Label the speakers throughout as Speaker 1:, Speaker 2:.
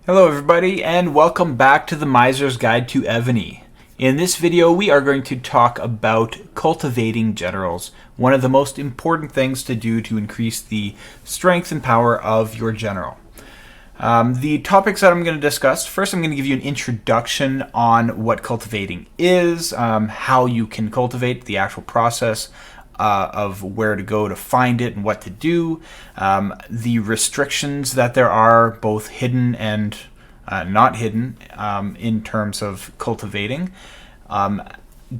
Speaker 1: Hello everybody and welcome back to the Miser's Guide to Evony. In this video we are going to talk about cultivating generals, one of the most important things to do to increase the strength and power of your general. The topics that I'm going to discuss, first I'm going to give you an introduction on what cultivating is, how you can cultivate, the actual process of where to go to find it and what to do, the restrictions that there are, both hidden and not hidden, in terms of cultivating,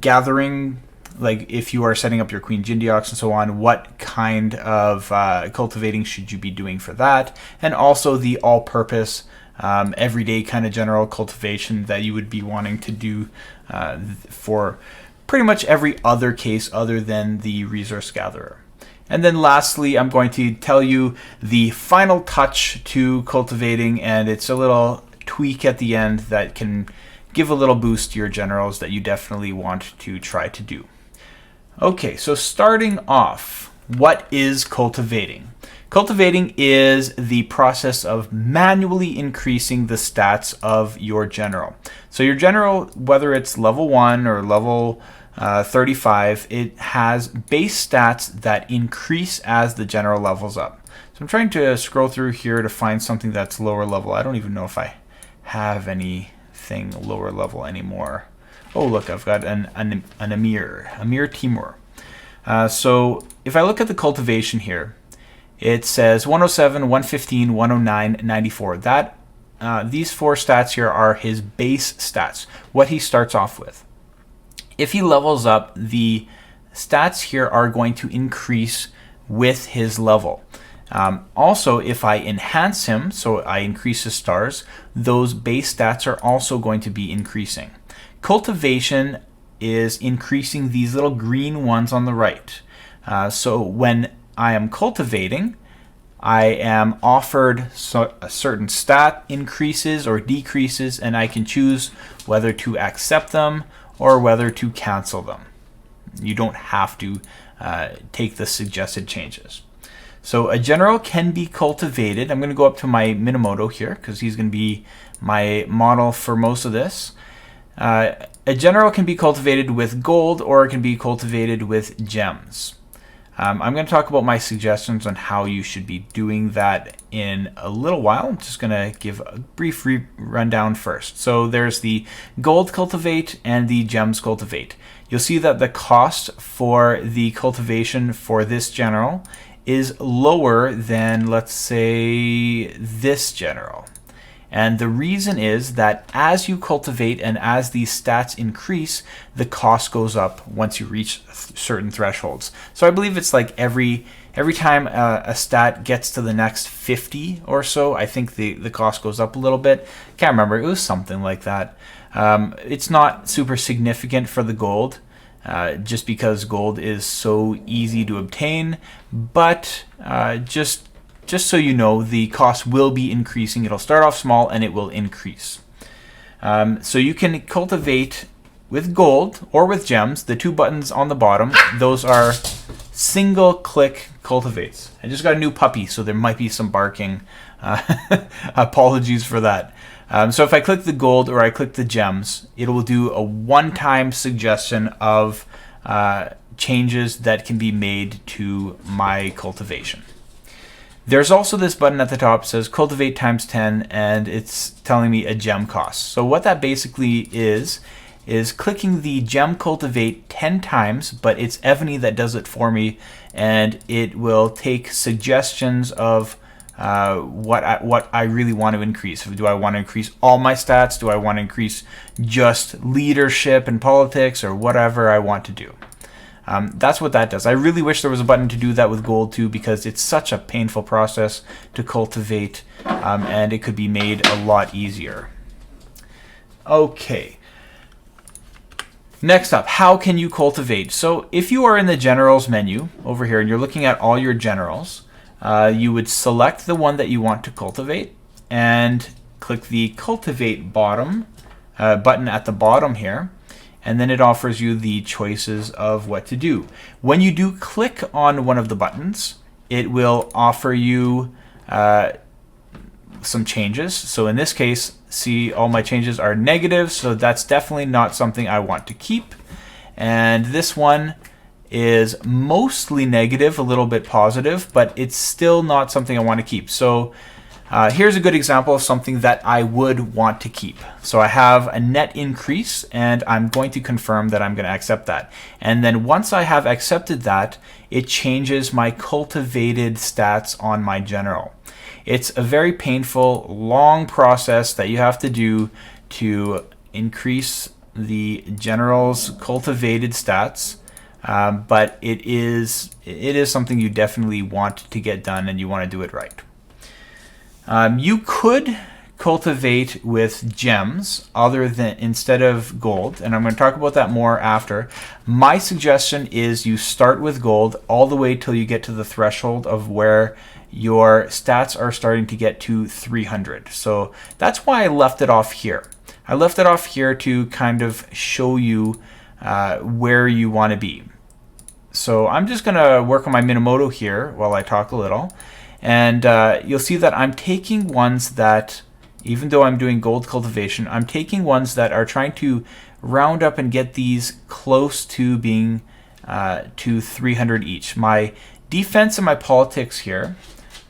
Speaker 1: gathering, like if you are setting up your Queen Jindiox and so on, what kind of cultivating should you be doing for that, and also the all-purpose everyday kind of general cultivation that you would be wanting to do for pretty much every other case other than the resource gatherer. And then lastly, I'm going to tell you the final touch to cultivating, and it's a little tweak at the end that can give a little boost to your generals that you definitely want to try to do. Okay, so starting off, what is cultivating? Cultivating is the process of manually increasing the stats of your general. So your general, whether it's level 1 or level 35, it has base stats that increase as the general levels up. So I'm trying to scroll through here to find something that's lower level. I don't even know if I have anything lower level anymore. Oh look, I've got an Amir Timur. So if I look at the cultivation here, it says 107, 115, 109, 94. These four stats here are his base stats, what he starts off with. If he levels up, the stats here are going to increase with his level. Also, if I enhance him, so I increase his stars, those base stats are also going to be increasing. Cultivation is increasing these little green ones on the right. So when I am cultivating, I am offered a certain stat increases or decreases, and I can choose whether to accept them or whether to cancel them. You don't have to take the suggested changes. So a general can be cultivated. I'm going to go up to my Minamoto here because he's going to be my model for most of this. A general can be cultivated with gold, or it can be cultivated with gems. I'm going to talk about my suggestions on how you should be doing that in a little while. I'm just going to give a brief rundown first. So there's the gold cultivate and the gems cultivate. You'll see that the cost for the cultivation for this general is lower than, let's say, this general. And the reason is that as you cultivate and as these stats increase, the cost goes up once you reach certain thresholds. So I believe it's like every time a stat gets to the next 50 or so, I think the cost goes up a little bit. Can't remember, it was something like that. It's not super significant for the gold, just because gold is so easy to obtain, but just so you know, the cost will be increasing. It'll start off small and it will increase. So you can cultivate with gold or with gems. The two buttons on the bottom, those are single click cultivates. I just got a new puppy, so there might be some barking. Apologies for that. So if I click the gold or I click the gems, it will do a one-time suggestion of changes that can be made to my cultivation. There's also this button at the top that says cultivate times 10, and it's telling me a gem cost. So what that basically is clicking the gem cultivate 10 times, but it's Evony that does it for me, and it will take suggestions of what I really want to increase. Do I want to increase all my stats? Do I want to increase just leadership and politics, or whatever I want to do? That's what that does. I really wish there was a button to do that with gold too, because it's such a painful process to cultivate, and it could be made a lot easier. Okay. Next up, how can you cultivate? So if you are in the generals menu over here and you're looking at all your generals, you would select the one that you want to cultivate and click the cultivate button at the bottom here. And then it offers you the choices of what to do. When you do click on one of the buttons, it will offer you some changes. So in this case, see all my changes are negative, so that's definitely not something I want to keep. And this one is mostly negative, a little bit positive, but it's still not something I want to keep. So here's a good example of something that I would want to keep. So I have a net increase, and I'm going to confirm that I'm going to accept that. And then once I have accepted that, it changes my cultivated stats on my general. It's a very painful, long process that you have to do to increase the general's cultivated stats, but it is something you definitely want to get done, and you want to do it right. You could cultivate with gems instead of gold, and I'm going to talk about that more after. My suggestion is you start with gold all the way till you get to the threshold of where your stats are starting to get to 300. So that's why I left it off here. I left it off here to kind of show you where you want to be. So I'm just going to work on my Minamoto here while I talk a little. And you'll see that I'm taking ones that, even though I'm doing gold cultivation, I'm taking ones that are trying to round up and get these close to being to 300 each. My defense and my politics here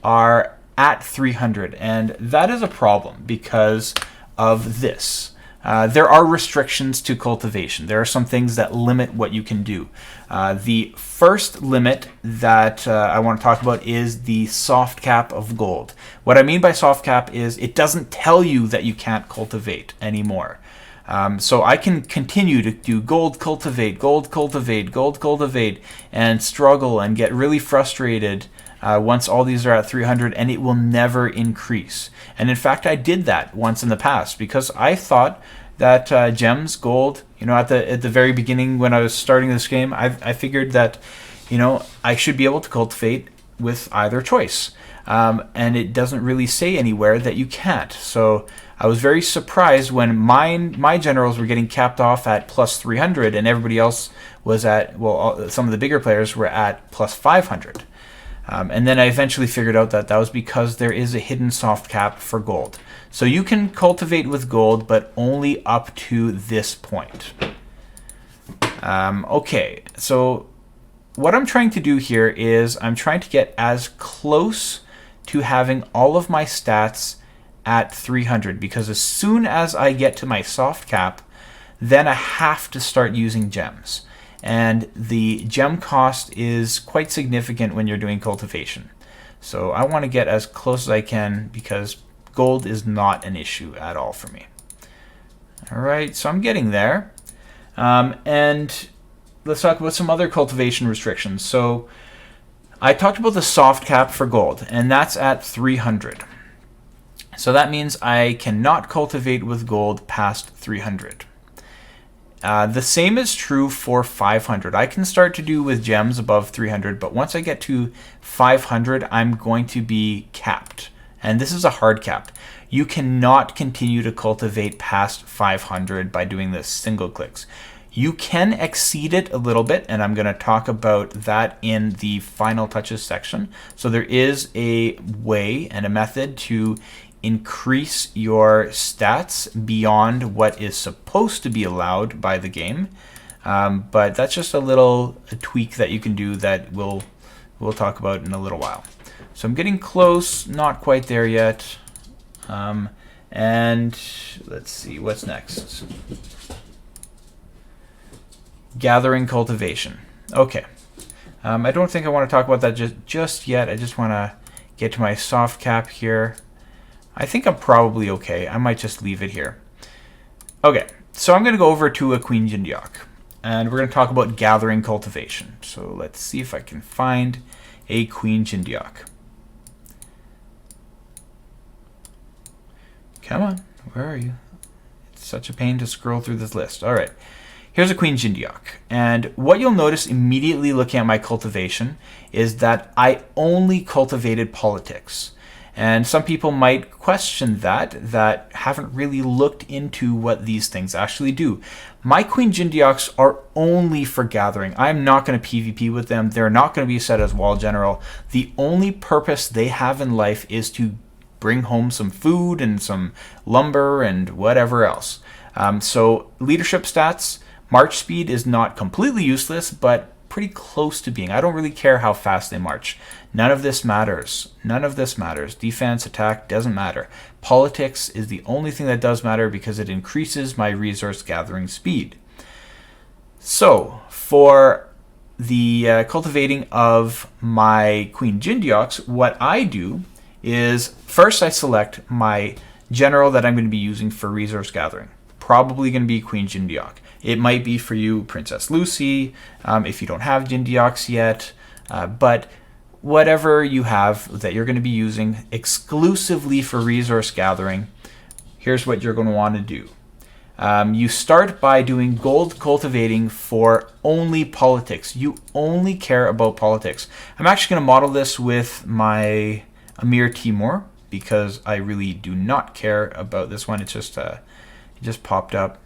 Speaker 1: are at 300, and that is a problem because of this. There are restrictions to cultivation. There are some things that limit what you can do. The first limit that I want to talk about is the soft cap of gold. What I mean by soft cap is it doesn't tell you that you can't cultivate anymore. So I can continue to do gold cultivate, gold cultivate, gold cultivate, and struggle and get really frustrated once all these are at 300, and it will never increase. And in fact, I did that once in the past because I thought that gems, gold, at the very beginning when I was starting this game, I figured that, I should be able to cultivate with either choice. And it doesn't really say anywhere that you can't. So I was very surprised when my generals were getting capped off at plus 300 and everybody else was at, some of the bigger players were at plus 500. And then I eventually figured out that that was because there is a hidden soft cap for gold. So you can cultivate with gold, but only up to this point. Okay, so what I'm trying to do here is I'm trying to get as close to having all of my stats at 300, because as soon as I get to my soft cap, then I have to start using gems. And the gem cost is quite significant when you're doing cultivation. So I want to get as close as I can because gold is not an issue at all for me. All right, so I'm getting there. And let's talk about some other cultivation restrictions. So I talked about the soft cap for gold, and that's at 300. So that means I cannot cultivate with gold past 300. The same is true for 500. I can start to do with gems above 300, but once I get to 500, I'm going to be capped. And this is a hard cap. You cannot continue to cultivate past 500 by doing this single clicks. You can exceed it a little bit, and I'm going to talk about that in the final touches section. So there is a way and a method to increase your stats beyond what is supposed to be allowed by the game. But that's just a tweak that you can do that we'll talk about in a little while. So I'm getting close, not quite there yet. And let's see, what's next? Gathering cultivation. Okay. I don't think I want to talk about that just yet. I just want to get to my soft cap here. I think I'm probably okay. I might just leave it here. Okay, so I'm going to go over to a Queen Jindiok, and we're going to talk about gathering cultivation. So let's see if I can find a Queen Jindiok. Come on, where are you? It's such a pain to scroll through this list. All right, here's a Queen Jindiok, and what you'll notice immediately looking at my cultivation is that I only cultivated politics. And some people might question that haven't really looked into what these things actually do. My Queen Jindioks are only for gathering. I'm not going to PvP with them. They're not going to be set as wall general. The only purpose they have in life is to bring home some food and some lumber and whatever else. So leadership stats, march speed is not completely useless, but pretty close to being. I don't really care how fast they march. None of this matters. None of this matters. Defense, attack, doesn't matter. Politics is the only thing that does matter because it increases my resource gathering speed. So for the cultivating of my Queen Jindiox, what I do is first I select my general that I'm going to be using for resource gathering. Probably going to be Queen Jindiox. It might be for you Princess Lucy if you don't have Jindiox yet, but whatever you have that you're going to be using exclusively for resource gathering, here's what you're going to want to do. You start by doing gold cultivating for only politics. You only care about politics. I'm actually going to model this with my Amir Timur because I really do not care about this one. It just popped up.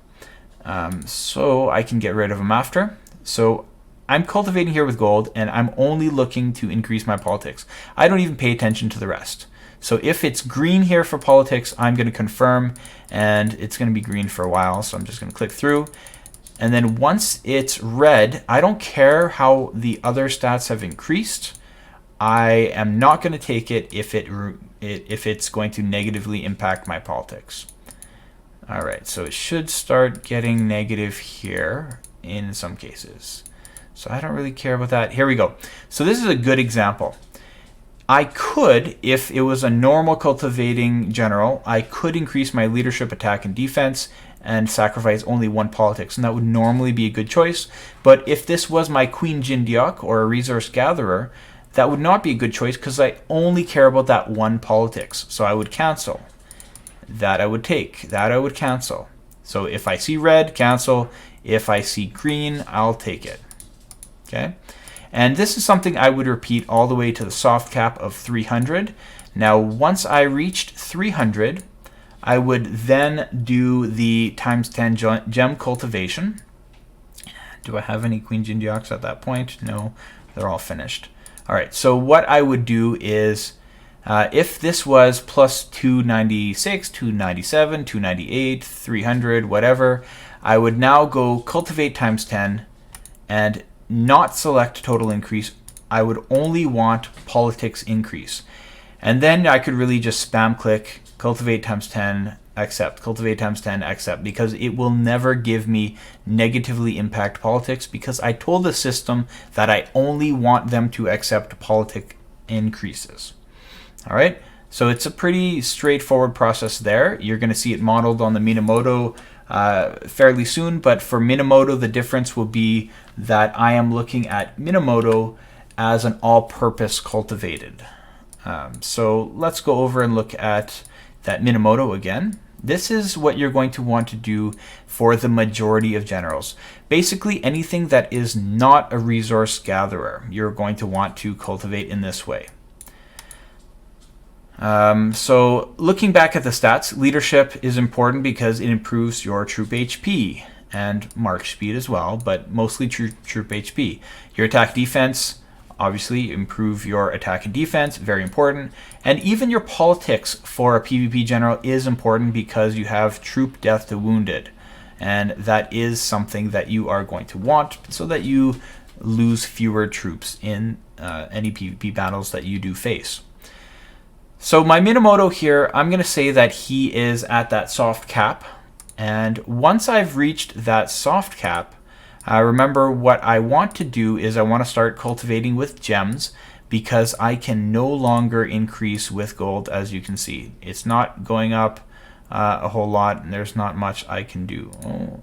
Speaker 1: So I can get rid of them after. So I'm cultivating here with gold and I'm only looking to increase my politics. I don't even pay attention to the rest. So if it's green here for politics, I'm going to confirm, and it's going to be green for a while. So I'm just going to click through. And then once it's red, I don't care how the other stats have increased. I am not going to take it if it's going to negatively impact my politics. All right, so it should start getting negative here in some cases. So I don't really care about that. Here we go. So this is a good example. I could, if it was a normal cultivating general, I could increase my leadership, attack, and defense and sacrifice only one politics, and that would normally be a good choice. But if this was my Queen Jindiox or a resource gatherer, that would not be a good choice because I only care about that one politics. So I would cancel. That I would take. That I would cancel. So if I see red, cancel. If I see green, I'll take it. Okay? And this is something I would repeat all the way to the soft cap of 300. Now, once I reached 300, I would then do the times 10 gem cultivation. Do I have any Queen Jindiox at that point? No, they're all finished. All right, so what I would do is, if this was plus 296, 297, 298, 300, whatever, I would now go cultivate times 10 and not select total increase. I would only want politics increase. And then I could really just spam click cultivate times 10, accept, cultivate times 10, accept, because it will never give me negatively impact politics because I told the system that I only want them to accept politic increases. All right, so it's a pretty straightforward process there. You're going to see it modeled on the Minamoto fairly soon, but for Minamoto, the difference will be that I am looking at Minamoto as an all-purpose cultivated. So let's go over and look at that Minamoto again. This is what you're going to want to do for the majority of generals. Basically, anything that is not a resource gatherer, you're going to want to cultivate in this way. So looking back at the stats, leadership is important because it improves your troop HP and march speed as well, but mostly troop HP. Your attack defense, obviously improve your attack and defense, very important. And even your politics for a PvP general is important because you have troop death to wounded. And that is something that you are going to want so that you lose fewer troops in any PvP battles that you do face. So my Minamoto here, I'm going to say that he is at that soft cap. And once I've reached that soft cap, remember what I want to do is I want to start cultivating with gems because I can no longer increase with gold, as you can see. It's not going up a whole lot, and there's not much I can do. Oh,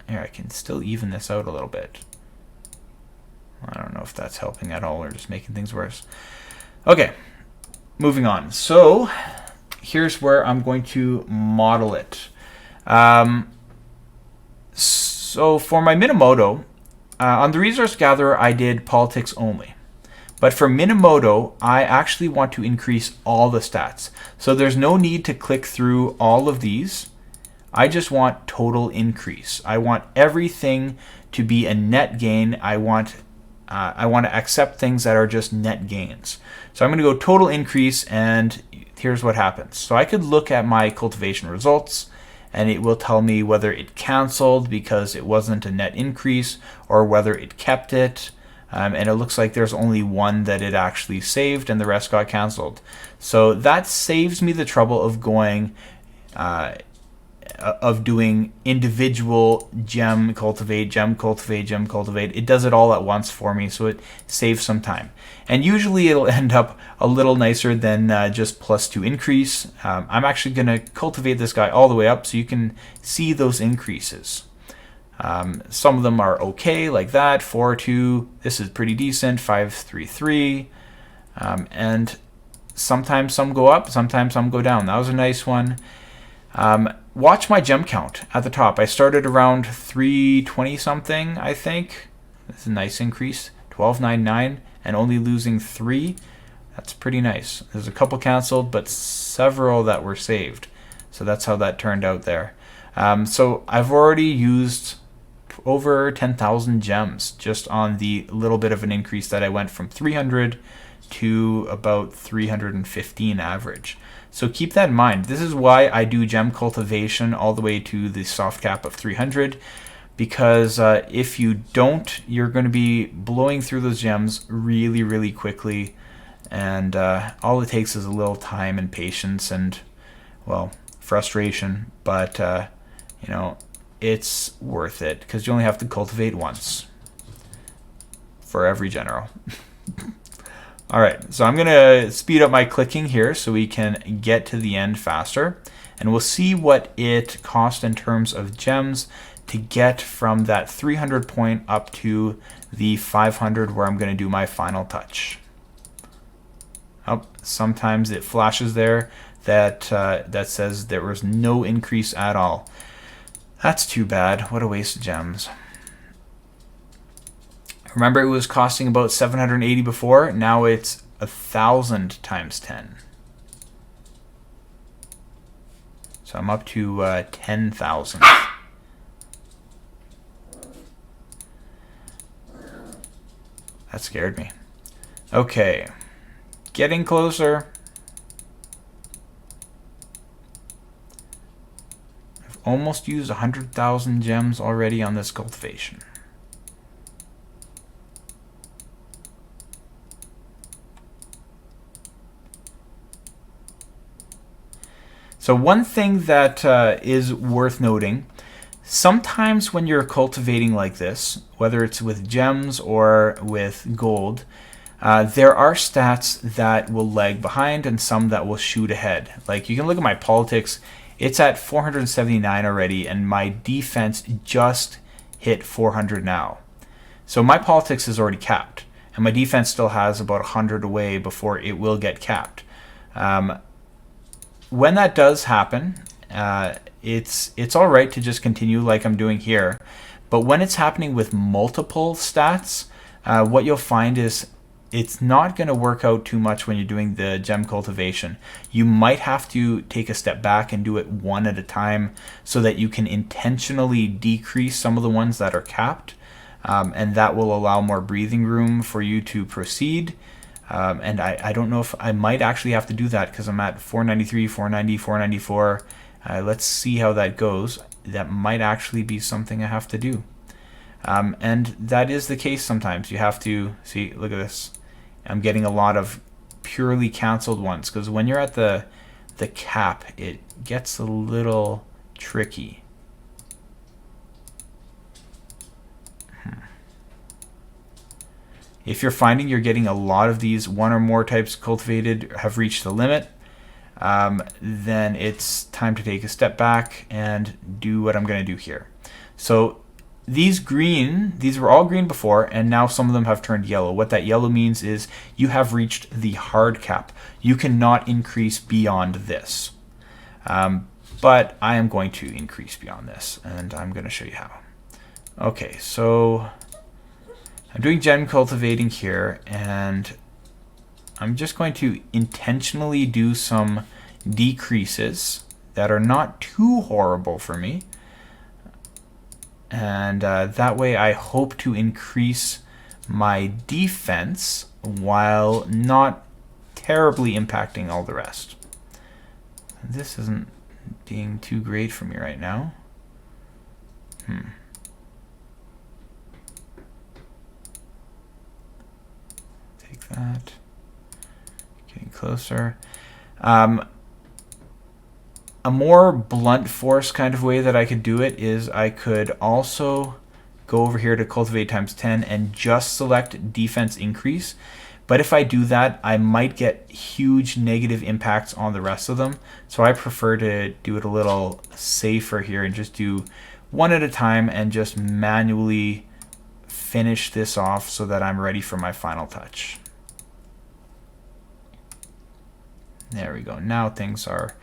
Speaker 1: here, I can still even this out a little bit. I don't know if that's helping at all or just making things worse. Okay. Moving on. So here's where I'm going to model it. So for my Minamoto, on the resource gatherer, I did politics only. But for Minamoto, I actually want to increase all the stats. So there's no need to click through all of these. I just want total increase. I want everything to be a net gain. I want to accept things that are just net gains. So I'm going to go total increase, and here's what happens. So I could look at my cultivation results, and it will tell me whether it canceled because it wasn't a net increase, or whether it kept it. And it looks like there's only one that it actually saved, and the rest got canceled. So that saves me the trouble of going of doing individual gem cultivate, gem cultivate, gem cultivate. It does it all at once for me, so it saves some time. And usually it'll end up a little nicer than just +2 increase. I'm actually going to cultivate this guy all the way up so you can see those increases. Some of them are okay, like that. 4-2, this is pretty decent. 5-3-3, and sometimes some go up, sometimes some go down. That was a nice one. Watch my gem count at the top. I started around 320 something, I think. That's a nice increase. 1299 and only losing 3. That's pretty nice. There's a couple canceled, but several that were saved. So that's how that turned out there. So I've already used over 10,000 gems just on the little bit of an increase that I went from 300 to about 315 average. So keep that in mind. This is why I do gem cultivation all the way to the soft cap of 300, because if you don't, you're going to be blowing through those gems really, really quickly, and all it takes is a little time and patience and, well, frustration, but you know, it's worth it because you only have to cultivate once for every general. All right, so I'm going to speed up my clicking here so we can get to the end faster, and we'll see what it cost in terms of gems to get from that 300 point up to the 500 where I'm going to do my final touch. Oh, sometimes it flashes there that that says there was no increase at all. That's too bad. What a waste of gems. Remember, it was costing about 780 before. Now it's 1,000 times 10. So I'm up to 10,000. That scared me. Okay, getting closer. I've almost used 100,000 gems already on this cultivation. So one thing that is worth noting, sometimes when you're cultivating like this, whether it's with gems or with gold, there are stats that will lag behind and some that will shoot ahead. Like you can look at my politics, it's at 479 already, and my defense just hit 400 now. So my politics is already capped, and my defense still has about 100 away before it will get capped. When that does happen, it's all right to just continue like I'm doing here. But when it's happening with multiple stats, what you'll find is it's not going to work out too much when you're doing the gem cultivation. You might have to take a step back and do it one at a time so that you can intentionally decrease some of the ones that are capped, and that will allow more breathing room for you to proceed. And I don't know if I might actually have to do that because I'm at 493, 490, 494. Let's see how that goes. That might actually be something I have to do. And that is the case sometimes. You have to, see, look at this. I'm getting a lot of purely canceled ones because when you're at the cap, it gets a little tricky. If you're finding you're getting a lot of these one or more types cultivated have reached the limit, then it's time to take a step back and do what I'm going to do here. So these were all green before, and now some of them have turned yellow. What that yellow means is you have reached the hard cap. You cannot increase beyond this. But I am going to increase beyond this, and I'm going to show you how. Okay, so I'm doing gem cultivating here, and I'm just going to intentionally do some decreases that are not too horrible for me. And that way I hope to increase my defense while not terribly impacting all the rest. This isn't being too great for me right now. Take that. Getting closer. A more blunt force kind of way that I could do it is I could also go over here to cultivate times 10 and just select defense increase. But if I do that, I might get huge negative impacts on the rest of them. So I prefer to do it a little safer here and just do one at a time and just manually finish this off so that I'm ready for my final touch. There we go. Now things are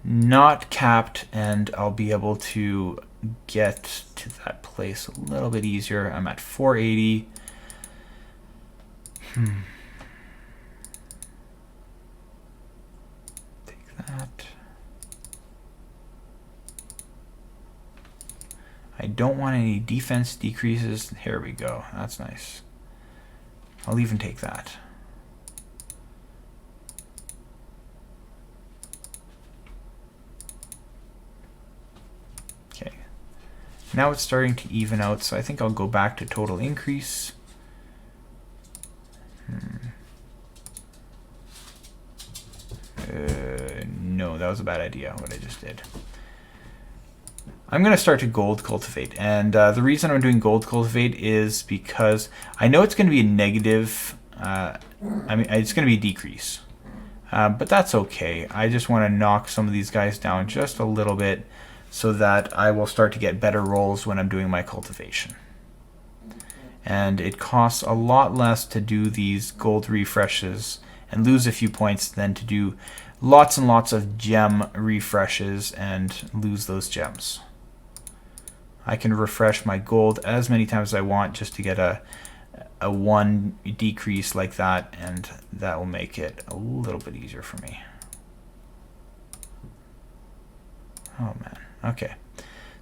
Speaker 1: not capped and I'll be able to get to that place a little bit easier. I'm at 480. Take that. I don't want any defense decreases. Here we go. That's nice. I'll even take that. Okay. Now it's starting to even out, so I think I'll go back to total increase. No, that was a bad idea, what I just did. I'm going to start to gold cultivate, and the reason I'm doing gold cultivate is because I know it's going to be a negative, it's going to be a decrease, but that's okay. I just want to knock some of these guys down just a little bit so that I will start to get better rolls when I'm doing my cultivation. And it costs a lot less to do these gold refreshes and lose a few points than to do lots and lots of gem refreshes and lose those gems. I can refresh my gold as many times as I want just to get a 1 decrease like that, and that will make it a little bit easier for me. Oh man, okay.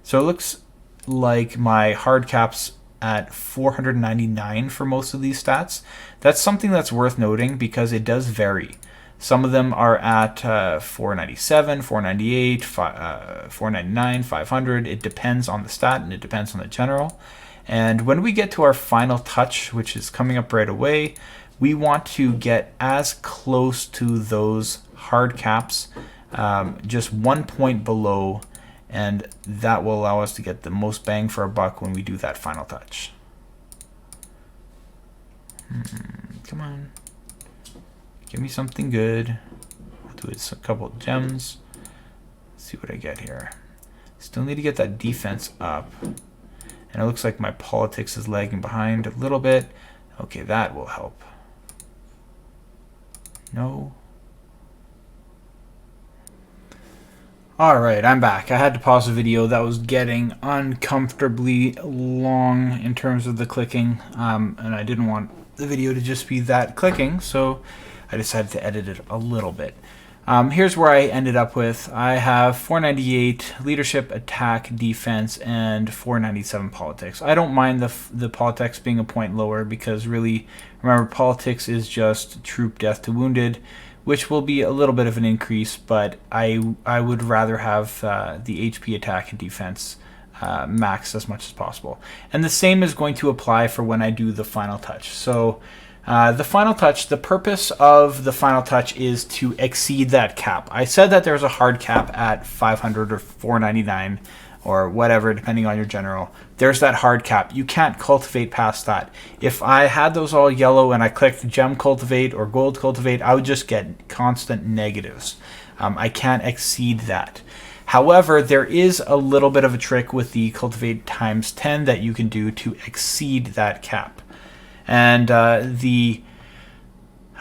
Speaker 1: So it looks like my hard caps at 499 for most of these stats. That's something that's worth noting because it does vary. Some of them are at 497, 498, 499, 500. It depends on the stat and it depends on the general. And when we get to our final touch, which is coming up right away, we want to get as close to those hard caps, just 1 point below, and that will allow us to get the most bang for our buck when we do that final touch. Come on. Give me something good. I'll do a couple of gems. Let's see what I get here. Still need to get that defense up. And it looks like my politics is lagging behind a little bit. Okay, that will help. No. Alright, I'm back. I had to pause the video. That was getting uncomfortably long in terms of the clicking. And I didn't want the video to just be that clicking, so I decided to edit it a little bit. Here's where I ended up with. I have 498 leadership, attack, defense, and 497 politics. I don't mind the politics being a point lower because really, remember, politics is just troop death to wounded, which will be a little bit of an increase, but I would rather have the HP, attack, and defense max as much as possible. And the same is going to apply for when I do the final touch. So the final touch, the purpose of the final touch is to exceed that cap. I said that there's a hard cap at 500 or 499 or whatever, depending on your general. There's that hard cap. You can't cultivate past that. If I had those all yellow and I clicked gem cultivate or gold cultivate, I would just get constant negatives. I can't exceed that. However, there is a little bit of a trick with the cultivate times 10 that you can do to exceed that cap. And the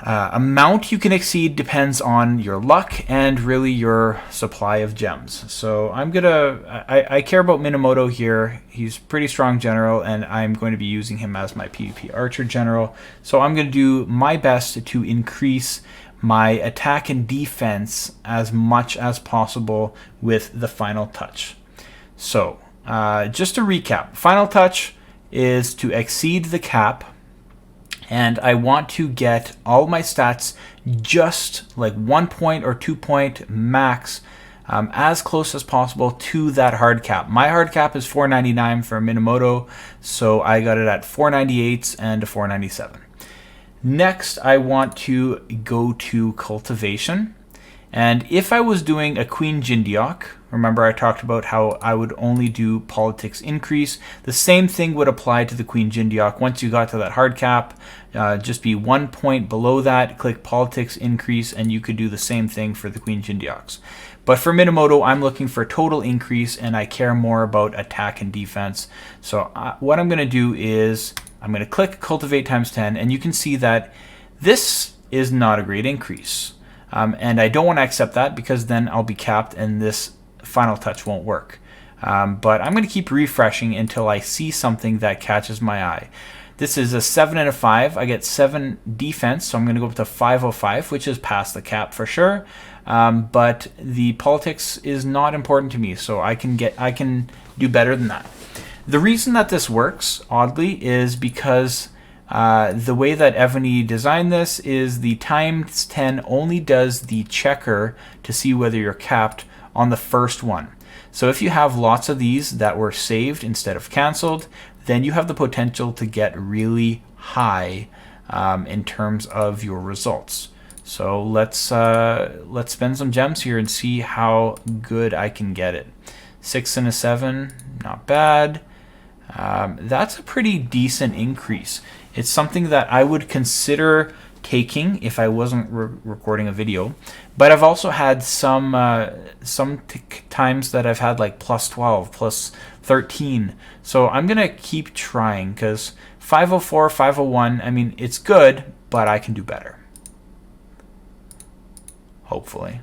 Speaker 1: amount you can exceed depends on your luck and really your supply of gems. So I care about Minamoto here. He's pretty strong general, and I'm going to be using him as my PvP archer general. So I'm going to do my best to increase my attack and defense as much as possible with the final touch. So just to recap, final touch is to exceed the cap. and I want to get all my stats just like 1 point or 2 point max, as close as possible to that hard cap. My hard cap is 499 for Minamoto, so I got it at 498 and a 497. Next, I want to go to cultivation. And if I was doing a Queen Jindiok, remember I talked about how I would only do politics increase. The same thing would apply to the Queen Jindiok. Once you got to that hard cap, just be 1 point below that, click politics increase, and you could do the same thing for the Queen Jindioks. But for Minamoto, I'm looking for total increase, and I care more about attack and defense. So what I'm going to do is I'm going to click cultivate times 10, and you can see that this is not a great increase. And I don't want to accept that because then I'll be capped and this final touch won't work. But I'm going to keep refreshing until I see something that catches my eye. This is a 7 and a 5. I get 7 defense, so I'm going to go up to 505, which is past the cap for sure. But the politics is not important to me, so I can do better than that. The reason that this works, oddly, is because the way that Evony designed this is the times 10 only does the checker to see whether you're capped on the first one. So if you have lots of these that were saved instead of canceled, then you have the potential to get really high in terms of your results. So let's spend some gems here and see how good I can get it. 6 and a 7, not bad. That's a pretty decent increase. It's something that I would consider taking if I wasn't recording a video. But I've also had some times that I've had like plus 12, plus 13. So I'm going to keep trying because 504, 501, I mean, it's good, but I can do better. Hopefully.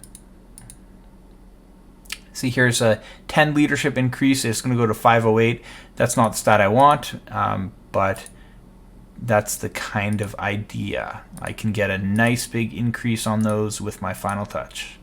Speaker 1: See, here's a 10 leadership increase. It's going to go to 508. That's not the stat I want, but that's the kind of idea. I can get a nice big increase on those with my final touch.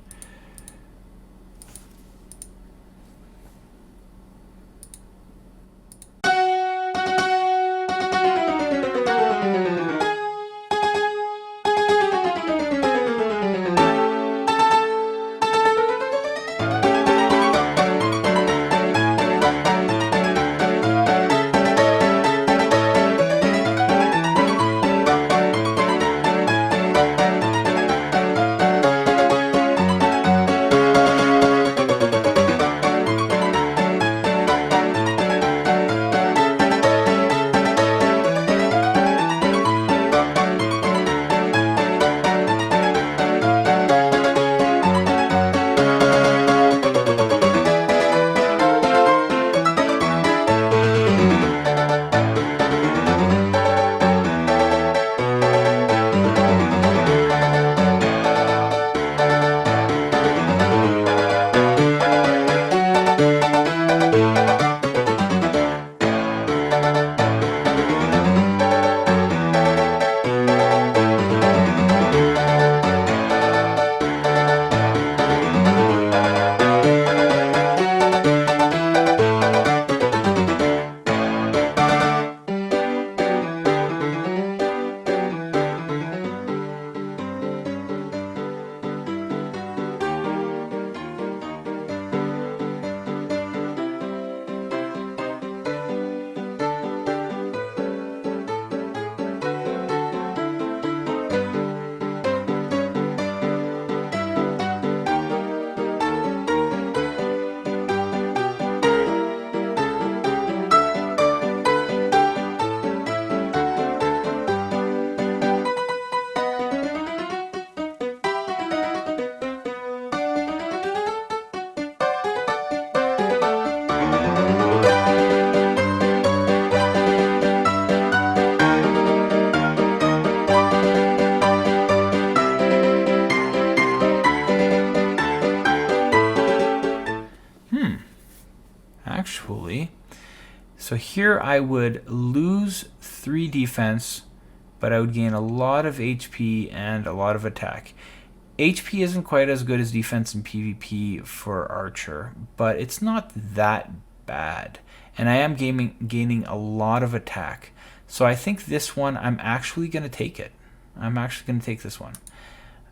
Speaker 1: Actually, so here I would lose 3 defense, but I would gain a lot of HP and a lot of attack. HP isn't quite as good as defense in PvP for Archer, but it's not that bad. And I am gaining a lot of attack. So I think this one, I'm actually going to take it. I'm actually going to take this one.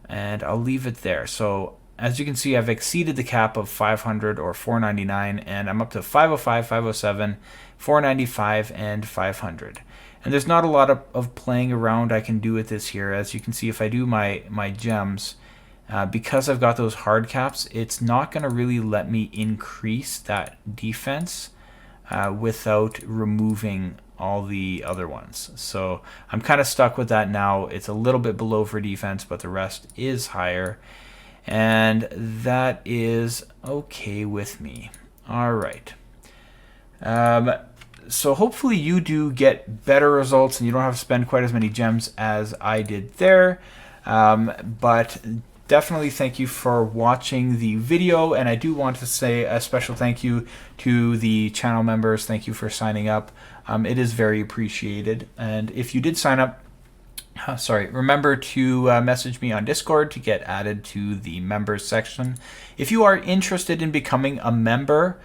Speaker 1: And I'll leave it there. So as you can see, I've exceeded the cap of 500 or 499, and I'm up to 505, 507, 495, and 500. And there's not a lot of playing around I can do with this here. As you can see, if I do my gems, because I've got those hard caps, it's not going to really let me increase that defense without removing all the other ones. So I'm kind of stuck with that now. It's a little bit below for defense, but the rest is higher. And that is okay with me. All right. So hopefully you do get better results and you don't have to spend quite as many gems as I did there. But definitely thank you for watching the video, and I do want to say a special thank you to the channel members. Thank you for signing up. It is very appreciated. And if you did sign up, remember to message me on Discord to get added to the members section. If you are interested in becoming a member,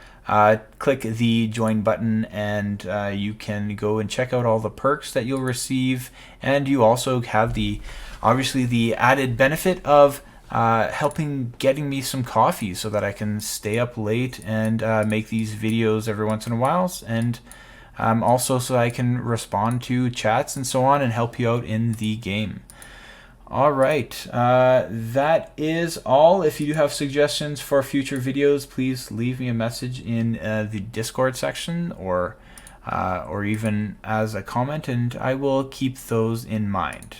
Speaker 1: click the join button, and you can go and check out all the perks that you'll receive. And you also have obviously the added benefit of getting me some coffee so that I can stay up late and make these videos every once in a while, and also so I can respond to chats and so on and help you out in the game. All right, that is all. If you do have suggestions for future videos, please leave me a message in the Discord section or even as a comment, and I will keep those in mind.